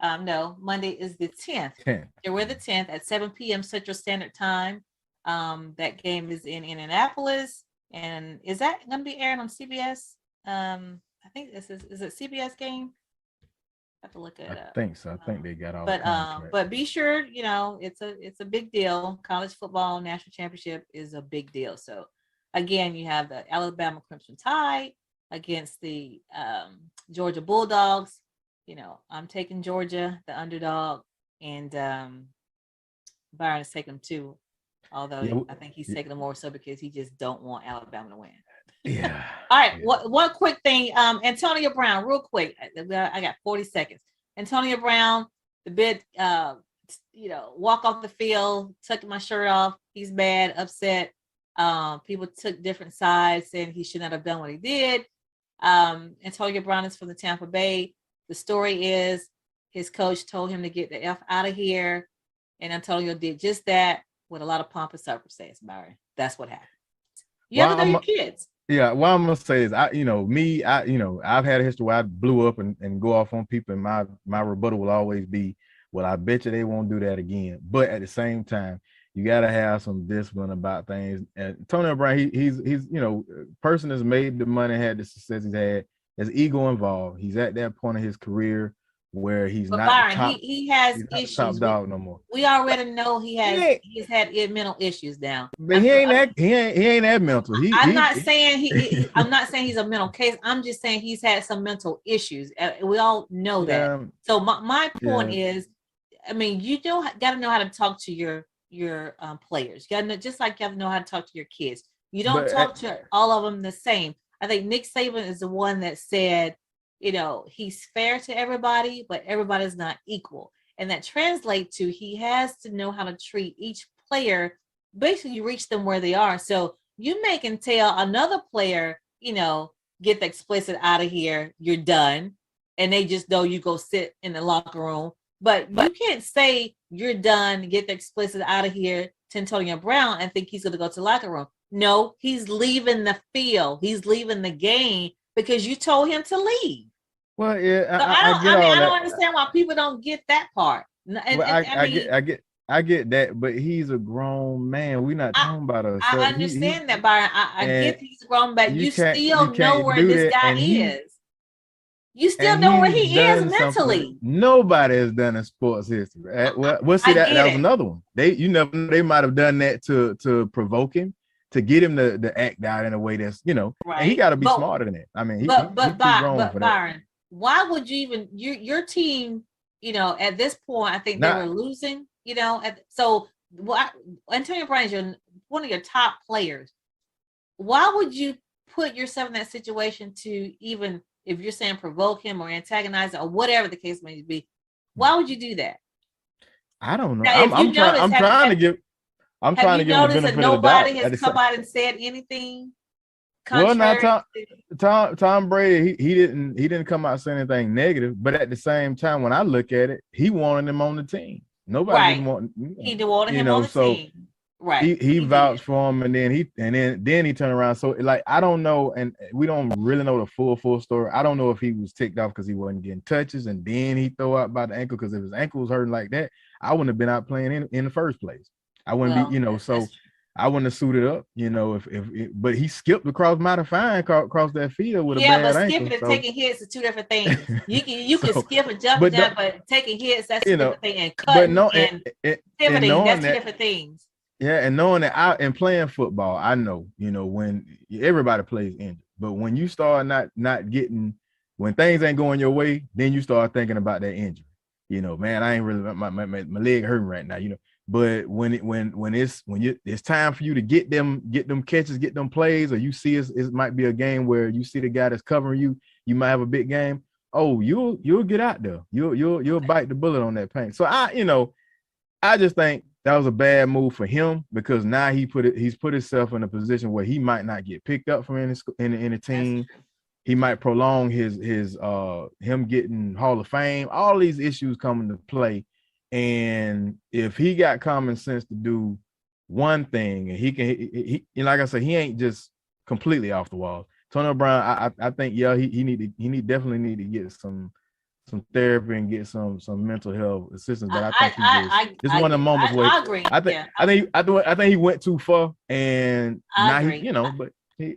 No, Monday is the 10th. We're the 10th at 7 p.m. Central Standard Time. That game is in Indianapolis. And is that going to be aired on CBS? I think is it CBS game? I have to look it up. I think so. I think they got all. But be sure, it's a big deal. College football national championship is a big deal. So again, you have the Alabama Crimson Tide against the Georgia Bulldogs. I'm taking Georgia, the underdog, and Byron is taking them too. Although I think he's taking them more so because he just don't want Alabama to win. Yeah. All right. One quick thing. Antonio Brown, real quick. I got 40 seconds. Antonio Brown, the bit, walk off the field, tucking my shirt off. He's mad, upset. People took different sides, saying he should not have done what he did. Antonio Brown is from the Tampa Bay. The story is his coach told him to get the F out of here, and Antonio did just that with a lot of pomp and circumstance, Byron. That's what happened. You have to know your kids. Yeah, what I'm gonna say is, I've had a history where I blew up and go off on people, and my rebuttal will always be, well, I bet you they won't do that again. But at the same time, you gotta have some discipline about things. And Antonio Brown, he's person that's made the money, had the success he's had. There's ego involved. He's at that point of his career where he's not Byron, top, he has issues. Top dog no more. We already know he's had mental issues now. But he ain't that mental. I'm not saying he's a mental case. I'm just saying he's had some mental issues. We all know that. So my point is, you got to know how to talk to your players. You got to know, just like you have to know how to talk to your kids. You don't talk to all of them the same. I think Nick Saban is the one that said, he's fair to everybody, but everybody's not equal. And that translates to he has to know how to treat each player. Basically, you reach them where they are. So you can tell another player, get the explicit out of here, you're done. And they just know you go sit in the locker room. But you can't say you're done, get the explicit out of here to Antonio Brown and think he's going to go to the locker room. No, he's leaving the field. He's leaving the game because you told him to leave. Well, yeah, so I don't understand why people don't get that part. I get that, but he's a grown man. We're not talking about us. I understand that, Byron. I get he's a grown man. You still know where this guy is. You still know where he is mentally. Nobody has done in sports history. Well, see, that was another one. They might have done that to provoke him, to get him to act out in a way that's, right. And he got to be smarter than that. But Byron, why would you even your team? At this point, I think they were losing. Antonio Brown is one of your top players. Why would you put yourself in that situation to even, if you're saying provoke him or antagonize him or whatever the case may be? Why would you do that? I don't know. I'm trying to give him the benefit of the doubt. Nobody has come out and said anything. Well, now Tom Brady, he didn't come out saying anything negative, but at the same time, when I look at it, he wanted him on the team. Nobody didn't want. He wanted him on the team. Right. He vouched for him, and then he turned around. So I don't know, and we don't really know the full story. I don't know if he was ticked off because he wasn't getting touches, and then he throw out by the ankle, because if his ankle was hurting like that, I wouldn't have been out playing in the first place. I wouldn't be, so I wouldn't have suited up, but he skipped across mighty fine across that field with a bad ankle. Yeah, but skipping and taking hits are two different things. You can skip and jump down, but taking hits, that's a different thing. And cutting and pivoting, that's two different things. Yeah, and knowing that and playing football, I know, when everybody plays injured, but when you start not getting, when things ain't going your way, then you start thinking about that injury. man, I ain't really my leg hurting right now, But when it's time for you to get them catches, get them plays, or you see it might be a game where you see the guy that's covering you, you might have a big game. Oh, you'll get out there. You'll bite the bullet on that paint. So I just think that was a bad move for him, because now he's put himself in a position where he might not get picked up from any team. He might prolong his him getting Hall of Fame. All these issues come into play. And if he got common sense to do one thing, and he like I said, he ain't just completely off the wall. Antonio Brown, I think, he definitely need to get some therapy and get some mental health assistance. But I think it's one of the moments where I agree. I think he went too far, and now agree.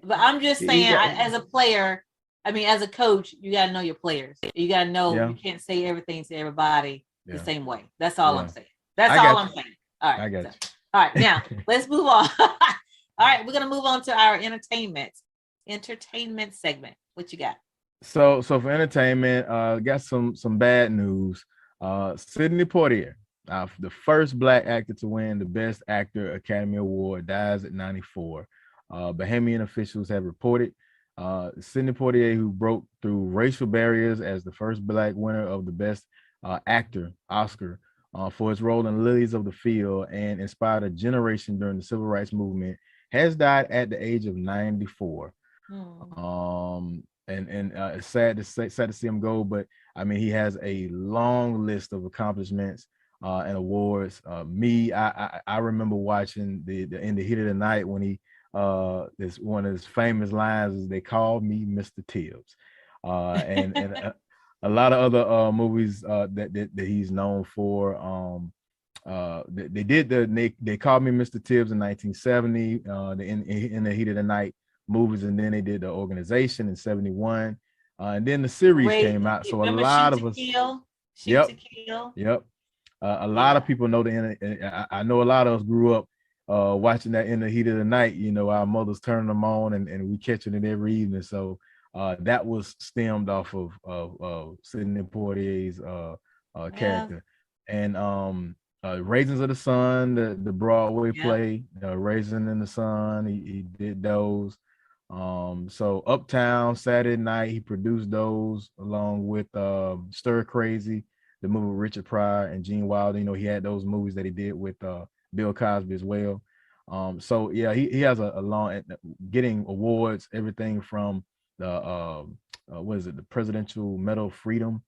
but I'm just saying, as a player, as a coach, you got to know your players. You got to know you can't say everything to everybody the same way. That's all I'm saying. That's all I'm saying. All right. I got you. All right. Now let's move on. All right. We're going to move on to our entertainment segment. What you got? So for entertainment, got some bad news. Sidney Poitier, the first Black actor to win the Best Actor Academy Award, dies at 94. Bahamian officials have reported Sidney Poitier, who broke through racial barriers as the first Black winner of the Best Actor Oscar for his role in Lilies of the Field and inspired a generation during the Civil Rights Movement, has died at the age of 94. And it's sad to see him go, but he has a long list of accomplishments and awards. I remember watching the In the Heat of the Night when he this one of his famous lines is, "They called me Mr. Tibbs," and a lot of other movies that he's known for. They called me Mr. Tibbs in 1970. In the Heat of the Night movies, and then they did the Organization in 71, and then the series came out. So a lot of us, a lot of people know I know a lot of us grew up watching that In the Heat of the Night. Our mothers turning them on, and we catching it every evening. So that was stemmed off of Sidney Poitier's character. And Raisins of the Sun, the Broadway play, Raisin in the Sun, he did those. So Uptown, Saturday Night, he produced those along with Stir Crazy, the movie with Richard Pryor and Gene Wilder. He had those movies that he did with Bill Cosby as well. So yeah, he has a long getting awards, everything from the the Presidential Medal of Freedom.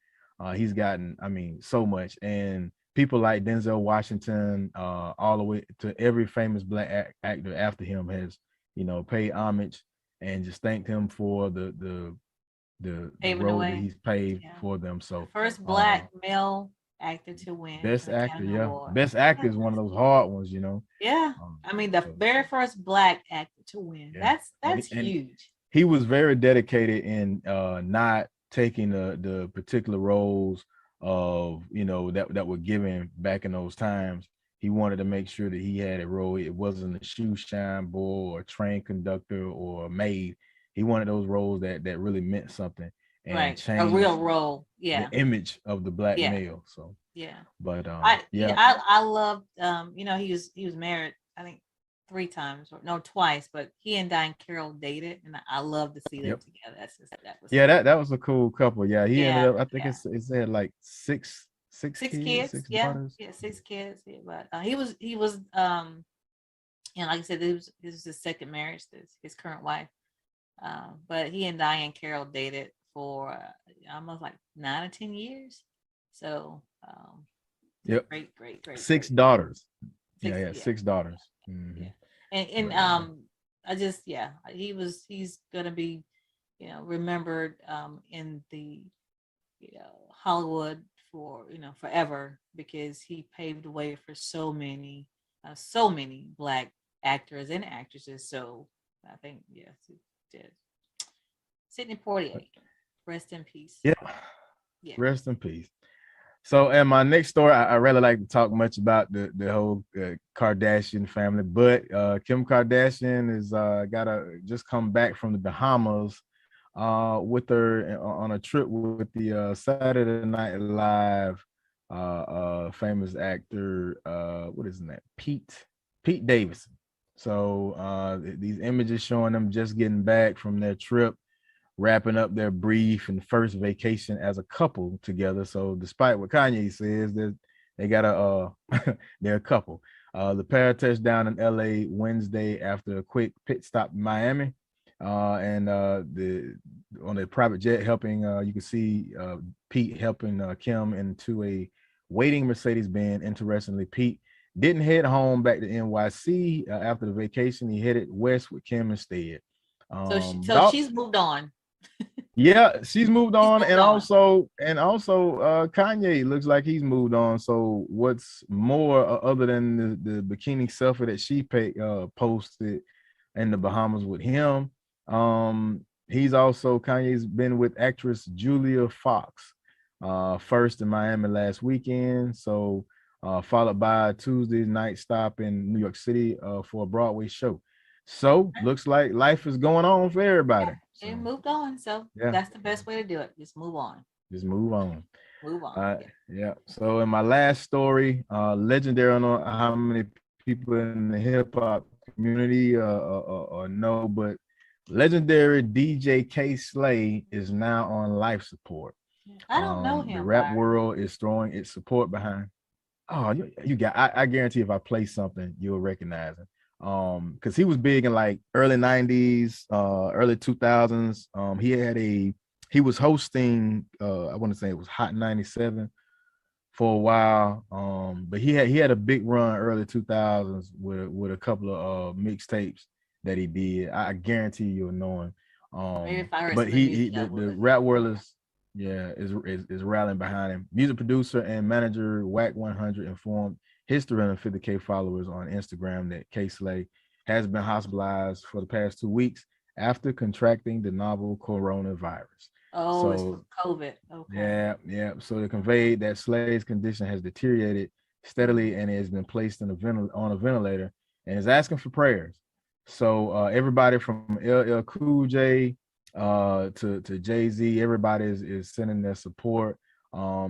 He's gotten so much, and people like Denzel Washington, all the way to every famous Black actor after him has paid homage and just thanked him for the role that he's paved for them. So first Black male actor to win Best Actor, award. Best Actor is one of those hard ones, the very first Black actor to win. That's huge. He was very dedicated in not taking the particular roles of that were given back in those times. He wanted to make sure that he had a role. It wasn't a shoe shine boy or train conductor or a maid. He wanted those roles that really meant something and changed a real role. The image of the Black male. So but I loved he was married, I think twice, but he and Diane Carroll dated, and I love to see them together. That was a cool couple. Yeah, he ended up, I think it said like six kids. Six kids. But he was like I said, this was his second marriage, his current wife. But he and Diane Carroll dated for almost like 9 or 10 years. So great. 6 daughters. Six daughters. Mm-hmm. And I just he's gonna be remembered in the Hollywood for forever, because he paved the way for so many Black actors and actresses. So I think he did. Sidney Poitier, rest in peace. Rest in peace. So, and my next story, I really like to talk much about the whole Kardashian family, but Kim Kardashian is just come back from the Bahamas with her on a trip with the Saturday Night Live famous actor, what is his name? Pete Davidson. So these images showing them just getting back from their trip, wrapping up their brief and first vacation as a couple together. So despite what Kanye says, they got they're a couple. The pair touched down in LA Wednesday after a quick pit stop in Miami. And the on a private jet helping, you can see Pete helping Kim into a waiting Mercedes-Benz. Interestingly, Pete didn't head home back to NYC after the vacation. He headed west with Kim instead. So she's moved on. Yeah, she's moved on, moved and on. also Kanye looks like he's moved on. So what's more, other than the bikini selfie that she posted in the Bahamas with him, he's also Kanye's been with actress Julia Fox, first in Miami last weekend. So followed by a Tuesday night stop in New York City for a Broadway show. So looks like life is going on for everybody. They moved on, so Yeah, that's the best way to do it. Just move on. just move on. Move on. Yeah. So in my last story, legendary, I don't know how many people in the hip hop community or know, but legendary DJ K Slay is now on life support. I don't know him. The rap Byron. world is throwing its support behind. Oh, you got. I guarantee if I play something, you'll recognize him. Because he was big in like early 90s, early 2000s. He was hosting, I want to say it was Hot 97 for a while. But he had a big run early 2000s with a couple of mixtapes that he did. I guarantee you'll know him. Maybe if I heard But some music, the rap world is rallying behind him. Music producer and manager Whack 100 informed his 350K followers on Instagram that K Slay has been hospitalized for the past 2 weeks after contracting the novel coronavirus. Oh, So, it's from COVID. Okay. Yeah. So they conveyed that Slay's condition has deteriorated steadily and has been placed on a ventilator and is asking for prayers. So everybody from LL Cool J to Jay-Z, everybody is sending their support.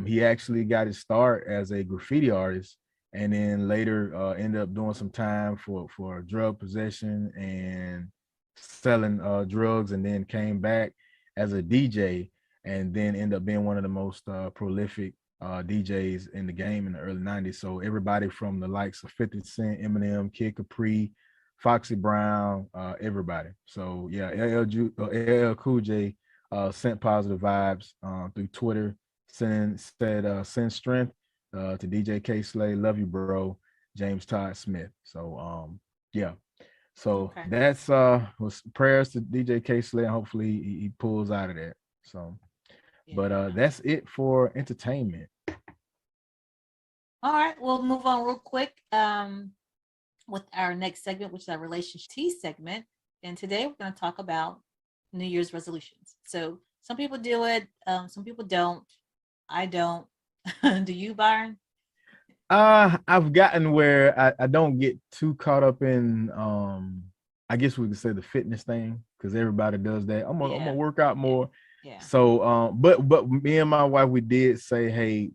He actually got his start as a graffiti artist and then later ended up doing some time for drug possession and selling drugs, and then came back as a DJ and then ended up being one of the most prolific DJs in the game in the early 90s. So everybody from the likes of 50 Cent, Eminem, Kid Capri, Foxy Brown, everybody. So yeah, LL Cool J sent positive vibes through Twitter, send strength to DJ K Slay. Love you, bro. James Todd Smith. So yeah. So that's was prayers to DJ K Slay, and hopefully he pulls out of that. So but that's it for entertainment. All right, we'll move on real quick with our next segment, which is our relationship tea segment. And today we're going to talk about New Year's resolutions. So some people do it, some people don't. I don't. Do you, Byron? I've gotten where I don't get too caught up in I guess we could say the fitness thing, because everybody does that. I'm gonna work out more. Yeah. So but me and my wife, we did say, hey,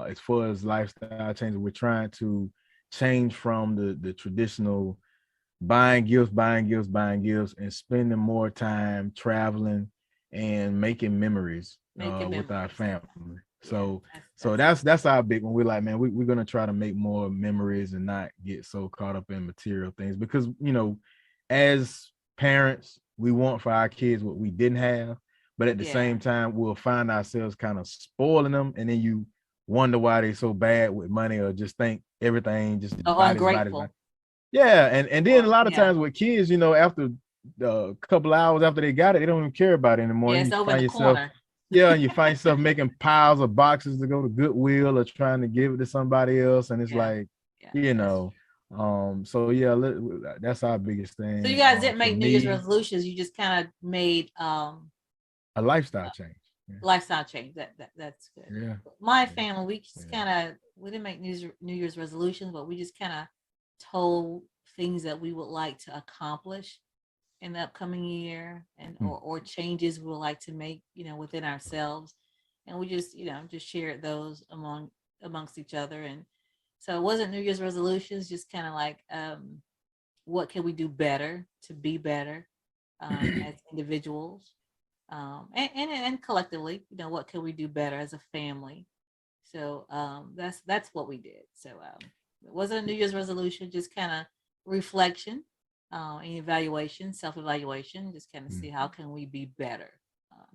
as far as lifestyle changes, we're trying to change from the traditional buying gifts, and spending more time traveling and making memories with our family. So that's our big one. We're like, man, we're gonna try to make more memories and not get so caught up in material things, because as parents, we want for our kids what we didn't have, but at the same time, we'll find ourselves kind of spoiling them, and then you wonder why they're so bad with money, or just think everything just ungrateful. Yeah, and then a lot of times with kids, after a couple hours after they got it, they don't even care about it anymore. Yeah, it's over in the corner. And you find yourself making piles of boxes to go to Goodwill or trying to give it to somebody else, and it's so yeah, that's our biggest thing. So you guys didn't make New Year's resolutions, you just kind of made a lifestyle change. Lifestyle change. That's good. Yeah. My family, we just we didn't make New Year's resolutions, but we just kind of told things that we would like to accomplish in the upcoming year, and or changes we would like to make, within ourselves. And we just shared those among amongst each other. And so it wasn't New Year's resolutions, just kind of like, what can we do better to be better as individuals, and collectively, you know, what can we do better as a family? So that's what we did. So it wasn't a New Year's resolution, just kind of reflection, and evaluation, self-evaluation, just kind of see how can we be better,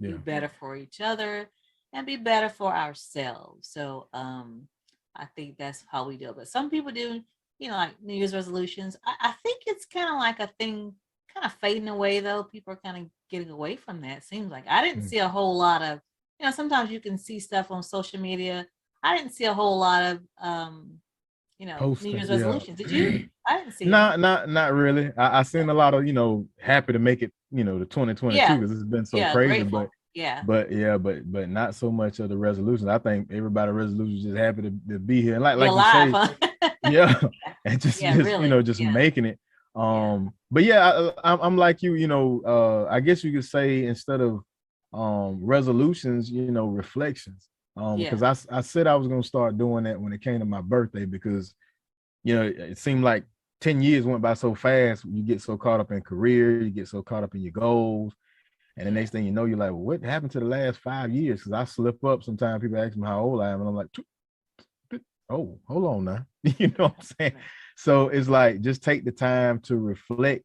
be better for each other and be better for ourselves. So I think that's how we do it. But some people do, you know, like New Year's resolutions. I think it's kind of like a thing kind of fading away, though. People are kind of getting away from that. It seems like I didn't see a whole lot of, you know, sometimes you can see stuff on social media. I didn't see a whole lot of, you know, Posting, New Year's resolutions. Did you? I didn't see. Not really. I seen a lot of, you know, happy to make it, you know, to 2022 because it's been so crazy. Grateful. But not so much of the resolutions. I think everybody resolutions just happy to be here and like alive, you say, huh? and just really, you know, just making it. But I'm like you know, I guess you could say instead of resolutions, you know, reflections. Because I said I was gonna start doing that when it came to my birthday, because you know, it seemed like 10 years went by so fast. You get so caught up in career, you get so caught up in your goals. And the next thing you know, you're like, well, what happened to the last 5 years? Because I slip up sometimes. People ask me how old I am, and I'm like, oh, hold on now. You know what I'm saying? So it's like, just take the time to reflect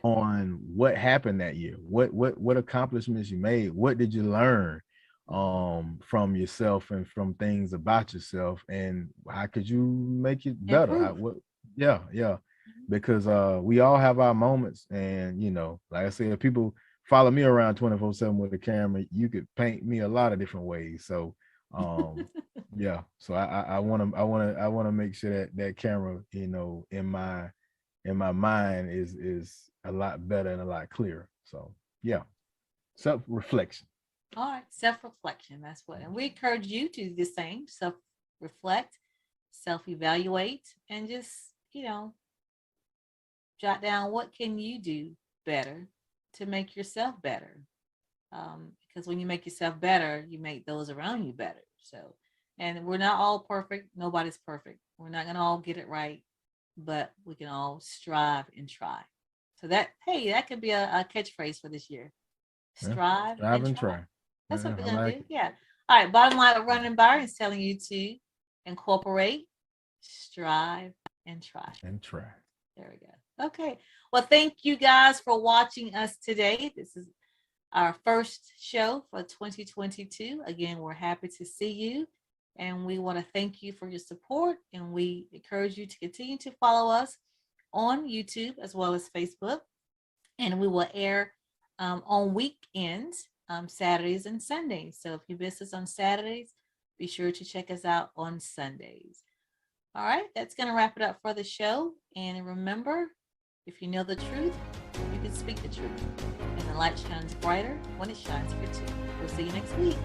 on what happened that year. What accomplishments you made. What did you learn from yourself and from things about yourself, and how could you make it better? Because we all have our moments, and you know, like I said, people follow me around 24/7 with a camera, you could paint me a lot of different ways. So so I want to make sure that camera, you know, in my mind is a lot better and a lot clearer. So self-reflection. All right, self-reflection. That's what, and we encourage you to do the same. Self-reflect, self-evaluate, and just, you know, jot down what can you do better to make yourself better. Because when you make yourself better, you make those around you better. So, and we're not all perfect. Nobody's perfect. We're not gonna all get it right, but we can all strive and try. So that could be a catchphrase for this year. Strive and try. That's what we're gonna do. Yeah. All right. Bottom line of Roni Byron is telling you to incorporate, strive, and try. There we go. Okay. Well, thank you guys for watching us today. This is our first show for 2022. Again, we're happy to see you, and we want to thank you for your support, and we encourage you to continue to follow us on YouTube as well as Facebook, and we will air on weekends, Saturdays and Sundays. So if you miss us on Saturdays, be sure to check us out on Sundays. All right, that's going to wrap it up for the show. And remember, if you know the truth, you can speak the truth. And the light shines brighter when it shines for two. We'll see you next week.